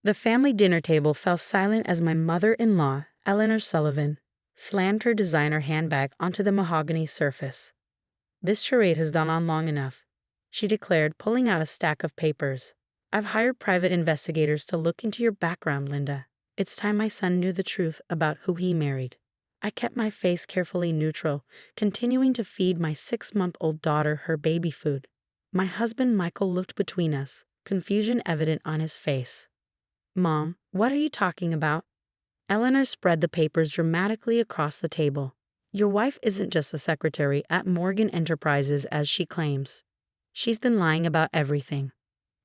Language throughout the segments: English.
The family dinner table fell silent as my mother-in-law, Eleanor Sullivan, slammed her designer handbag onto the mahogany surface. "This charade has gone on long enough," she declared, pulling out a stack of papers. "I've hired private investigators to look into your background, Linda. It's time my son knew the truth about who he married." I kept my face carefully neutral, continuing to feed my 6-month-old daughter her baby food. My husband Michael looked between us, confusion evident on his face. "Mom, what are you talking about?" Eleanor spread the papers dramatically across the table. "Your wife isn't just a secretary at Morgan Enterprises as she claims. She's been lying about everything.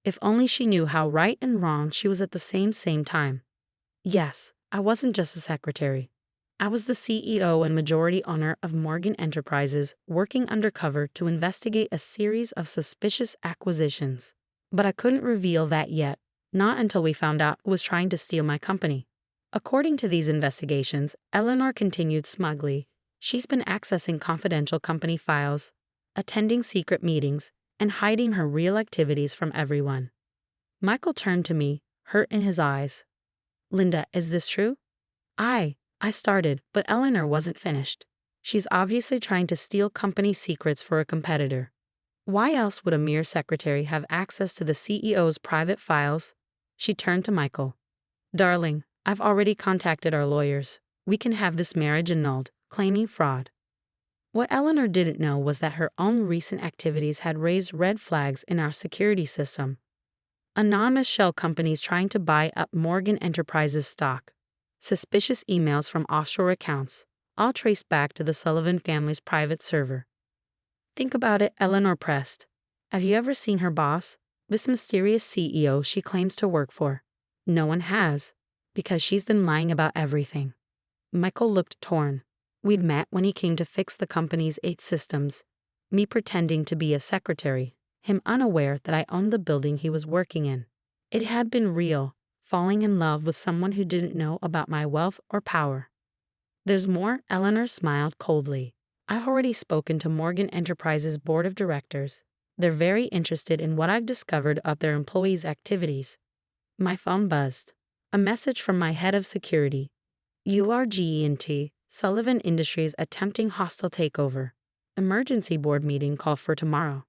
If only she knew how right and wrong she was at the same time. Yes, I wasn't just a secretary. I was the CEO and majority owner of Morgan Enterprises, working undercover to investigate a series of suspicious acquisitions. But I couldn't reveal that yet, not until we found out who was trying to steal my company." According to these investigations, Eleanor continued smugly, she's been accessing confidential company files, attending secret meetings, and hiding her real activities from everyone. Michael turned to me, hurt in his eyes. "Linda, is this true?" I started, but Eleanor wasn't finished. "She's obviously trying to steal company secrets for a competitor. Why else would a mere secretary have access to the CEO's private files?" She turned to Michael. "Darling, I've already contacted our lawyers. We can have this marriage annulled, claiming fraud." What Eleanor didn't know was that her own recent activities had raised red flags in our security system. Anonymous shell companies trying to buy up Morgan Enterprises stock. Suspicious emails from offshore accounts, all traced back to the Sullivan family's private server. "Think about it," Eleanor pressed. "Have you ever seen her boss? This mysterious CEO she claims to work for. No one has, because she's been lying about everything." Michael looked torn. We'd met when he came to fix the company's 8 systems, me pretending to be a secretary, him unaware that I owned the building he was working in. It had been real, falling in love with someone who didn't know about my wealth or power. "There's more," Eleanor smiled coldly. "I've already spoken to Morgan Enterprises' board of directors. They're very interested in what I've discovered of their employees' activities." My phone buzzed. A message from my head of security. "URGENT, Sullivan Industries attempting hostile takeover. Emergency board meeting call for tomorrow."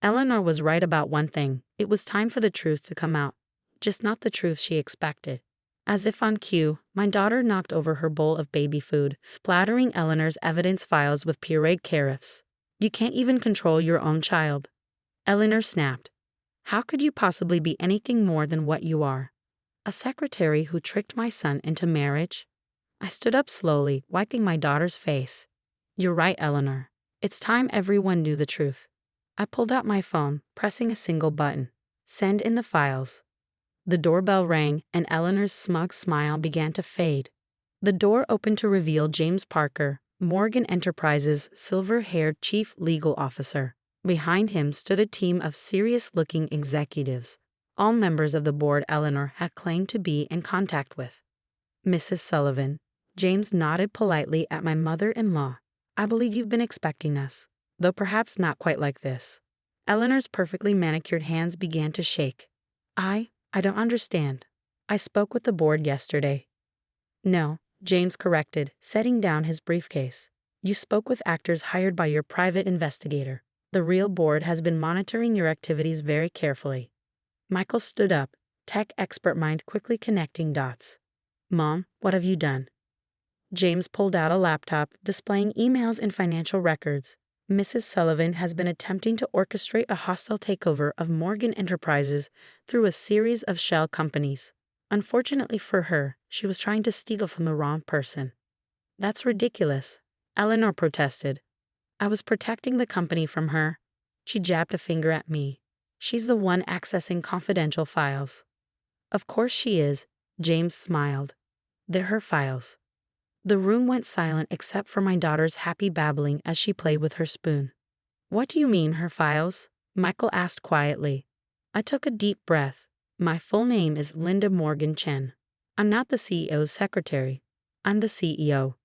Eleanor was right about one thing. It was time for the truth to come out. Just not the truth she expected. As if on cue, my daughter knocked over her bowl of baby food, splattering Eleanor's evidence files with pureed carrots. "You can't even control your own child," Eleanor snapped. "How could you possibly be anything more than what you are? A secretary who tricked my son into marriage?" I stood up slowly, wiping my daughter's face. "You're right, Eleanor. It's time everyone knew the truth." I pulled out my phone, pressing a single button. Send in the files. The doorbell rang, and Eleanor's smug smile began to fade. The door opened to reveal James Parker, Morgan Enterprises' silver-haired chief legal officer. Behind him stood a team of serious-looking executives, all members of the board Eleanor had claimed to be in contact with. "Mrs. Sullivan," James nodded politely at my mother-in-law. "I believe you've been expecting us, though perhaps not quite like this." Eleanor's perfectly manicured hands began to shake. I don't understand. I spoke with the board yesterday." "No," James corrected, setting down his briefcase. "You spoke with actors hired by your private investigator. The real board has been monitoring your activities very carefully." Michael stood up, tech expert mind quickly connecting dots. "Mom, what have you done?" James pulled out a laptop, displaying emails and financial records. "Mrs. Sullivan has been attempting to orchestrate a hostile takeover of Morgan Enterprises through a series of shell companies. Unfortunately for her, she was trying to steal from the wrong person." "That's ridiculous," Eleanor protested. "I was protecting the company from her." She jabbed a finger at me. "She's the one accessing confidential files." "Of course she is," James smiled. "They're her files." The room went silent except for my daughter's happy babbling as she played with her spoon. "What do you mean, her files?" Michael asked quietly. I took a deep breath. "My full name is Linda Morgan Chen. I'm not the CEO's secretary. I'm the CEO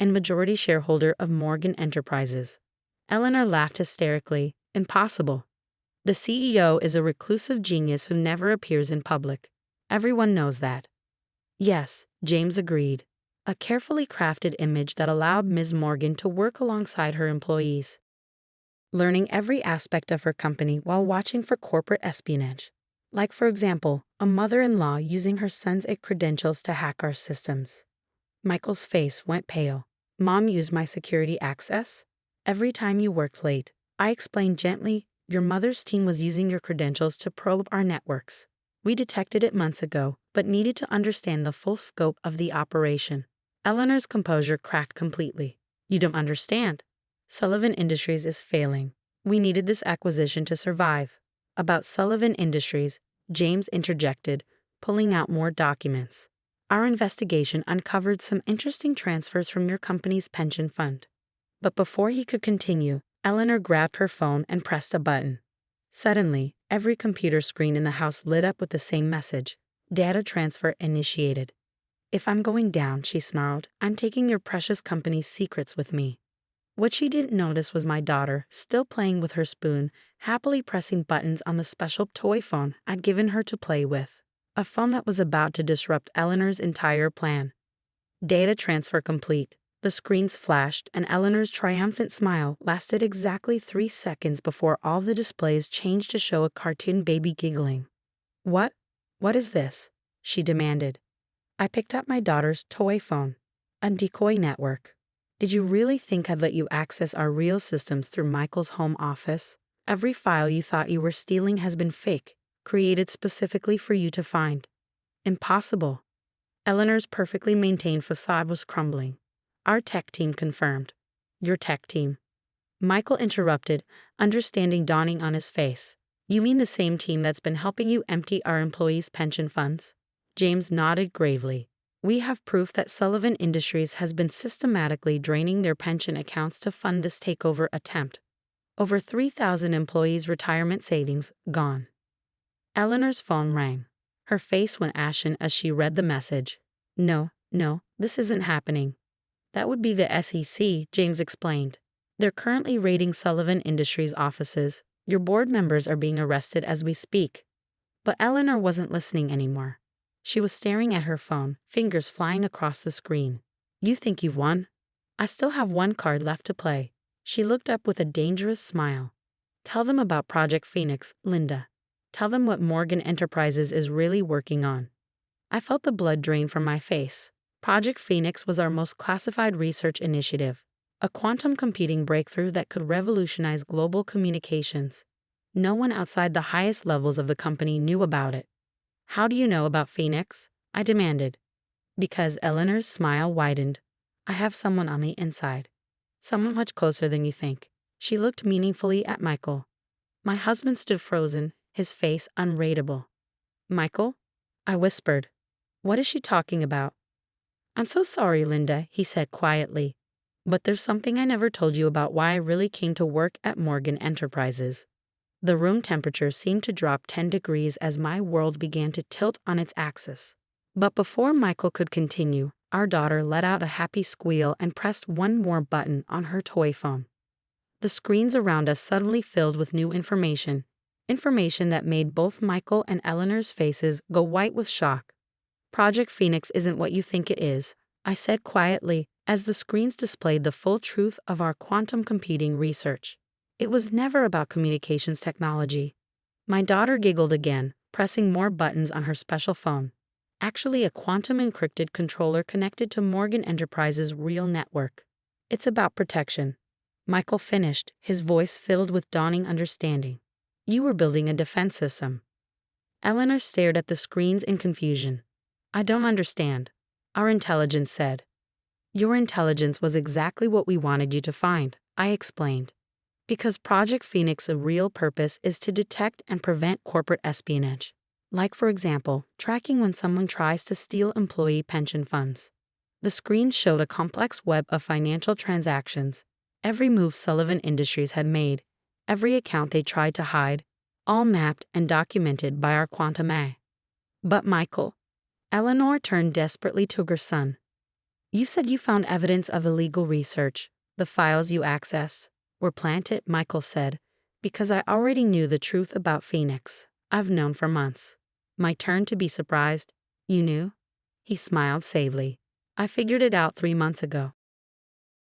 and majority shareholder of Morgan Enterprises." Eleanor laughed hysterically. "Impossible. The CEO is a reclusive genius who never appears in public. Everyone knows that. Yes, James agreed. A carefully crafted image that allowed Ms. Morgan to work alongside her employees, learning every aspect of her company while watching for corporate espionage. Like, for example, a mother-in-law using her son's credentials to hack our systems. Michael's face went pale. Mom used my security access? Every time you worked late, I explained gently, your mother's team was using your credentials to probe our networks. We detected it months ago, but needed to understand the full scope of the operation. Eleanor's composure cracked completely. You don't understand. Sullivan Industries is failing. We needed this acquisition to survive. About Sullivan Industries, James interjected, pulling out more documents. Our investigation uncovered some interesting transfers from your company's pension fund. But before he could continue, Eleanor grabbed her phone and pressed a button. Suddenly, every computer screen in the house lit up with the same message. Data transfer initiated. If I'm going down, she snarled, I'm taking your precious company's secrets with me. What she didn't notice was my daughter, still playing with her spoon, happily pressing buttons on the special toy phone I'd given her to play with. A phone that was about to disrupt Eleanor's entire plan. Data transfer complete. The screens flashed, and Eleanor's triumphant smile lasted exactly 3 seconds before all the displays changed to show a cartoon baby giggling. What? What is this? She demanded. I picked up my daughter's toy phone. A decoy network. Did you really think I'd let you access our real systems through Michael's home office? Every file you thought you were stealing has been fake, created specifically for you to find. Impossible. Eleanor's perfectly maintained facade was crumbling. Our tech team confirmed. Your tech team. Michael interrupted, understanding dawning on his face. You mean the same team that's been helping you empty our employees' pension funds? James nodded gravely. We have proof that Sullivan Industries has been systematically draining their pension accounts to fund this takeover attempt. Over 3,000 employees' retirement savings gone. Eleanor's phone rang. Her face went ashen as she read the message. No, this isn't happening. That would be the SEC, James explained. They're currently raiding Sullivan Industries offices. Your board members are being arrested as we speak. But Eleanor wasn't listening anymore. She was staring at her phone, fingers flying across the screen. You think you've won? I still have one card left to play. She looked up with a dangerous smile. Tell them about Project Phoenix, Linda. Tell them what Morgan Enterprises is really working on. I felt the blood drain from my face. Project Phoenix was our most classified research initiative, a quantum computing breakthrough that could revolutionize global communications. No one outside the highest levels of the company knew about it. How do you know about Phoenix? I demanded. Because Eleanor's smile widened. I have someone on the inside. Someone much closer than you think. She looked meaningfully at Michael. My husband stood frozen, his face unreadable. Michael? I whispered. What is she talking about? I'm so sorry, Linda, he said quietly. But there's something I never told you about why I really came to work at Morgan Enterprises. The room temperature seemed to drop 10 degrees as my world began to tilt on its axis. But before Michael could continue, our daughter let out a happy squeal and pressed one more button on her toy phone. The screens around us suddenly filled with new information that made both Michael and Eleanor's faces go white with shock. Project Phoenix isn't what you think it is, I said quietly, as the screens displayed the full truth of our quantum computing research. It was never about communications technology. My daughter giggled again, pressing more buttons on her special phone. Actually, a quantum encrypted controller connected to Morgan Enterprises' real network. It's about protection. Michael finished, his voice filled with dawning understanding. You were building a defense system. Eleanor stared at the screens in confusion. I don't understand. Our intelligence said. Your intelligence was exactly what we wanted you to find, I explained. Because Project Phoenix's real purpose is to detect and prevent corporate espionage. Like, for example, tracking when someone tries to steal employee pension funds. The screen showed a complex web of financial transactions, every move Sullivan Industries had made, every account they tried to hide, all mapped and documented by our quantum AI. But Michael. Eleanor turned desperately to her son. You said you found evidence of illegal research. The files you accessed were planted, Michael said, because I already knew the truth about Phoenix. I've known for months. My turn to be surprised. You knew? He smiled savely. I figured it out 3 months ago.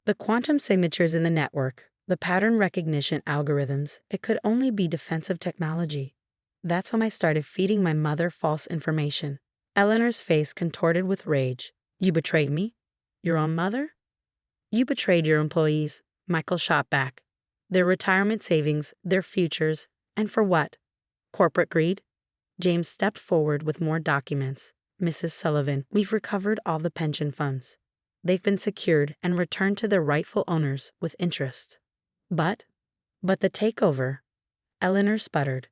The quantum signatures in the network, the pattern recognition algorithms, it could only be defensive technology. That's when I started feeding my mother false information. Eleanor's face contorted with rage. You betrayed me? Your own mother? You betrayed your employees, Michael shot back. Their retirement savings, their futures, and for what? Corporate greed? James stepped forward with more documents. Mrs. Sullivan, we've recovered all the pension funds. They've been secured and returned to their rightful owners with interest. But the takeover, Eleanor sputtered,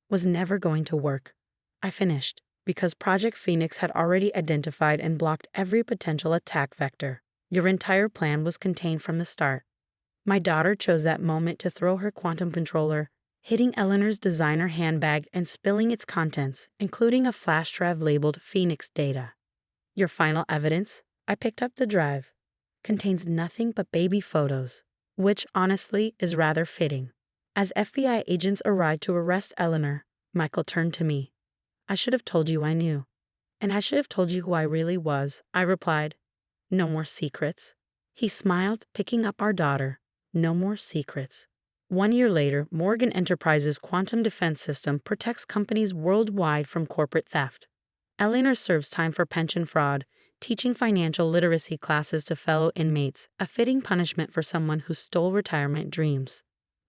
was never going to work. I finished, because Project Phoenix had already identified and blocked every potential attack vector. Your entire plan was contained from the start. My daughter chose that moment to throw her quantum controller, hitting Eleanor's designer handbag and spilling its contents, including a flash drive labeled Phoenix Data. Your final evidence? I picked up the drive. Contains nothing but baby photos, which, honestly, is rather fitting. As FBI agents arrived to arrest Eleanor, Michael turned to me. I should have told you I knew. And I should have told you who I really was, I replied. No more secrets. He smiled, picking up our daughter. No more secrets. 1 year later, Morgan Enterprises' quantum defense system protects companies worldwide from corporate theft. Eleanor serves time for pension fraud, teaching financial literacy classes to fellow inmates, a fitting punishment for someone who stole retirement dreams.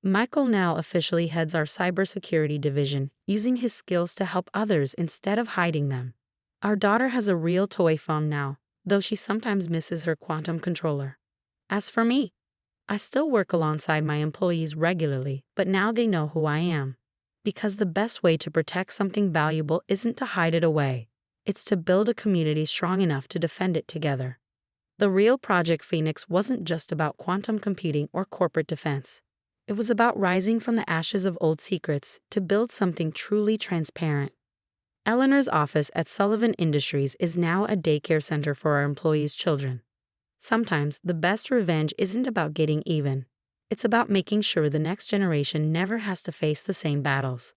Michael now officially heads our cybersecurity division, using his skills to help others instead of hiding them. Our daughter has a real toy phone now, though she sometimes misses her quantum controller. As for me, I still work alongside my employees regularly, but now they know who I am. Because the best way to protect something valuable isn't to hide it away. It's to build a community strong enough to defend it together. The real Project Phoenix wasn't just about quantum computing or corporate defense. It was about rising from the ashes of old secrets to build something truly transparent. Eleanor's office at Sullivan Industries is now a daycare center for our employees' children. Sometimes the best revenge isn't about getting even. It's about making sure the next generation never has to face the same battles.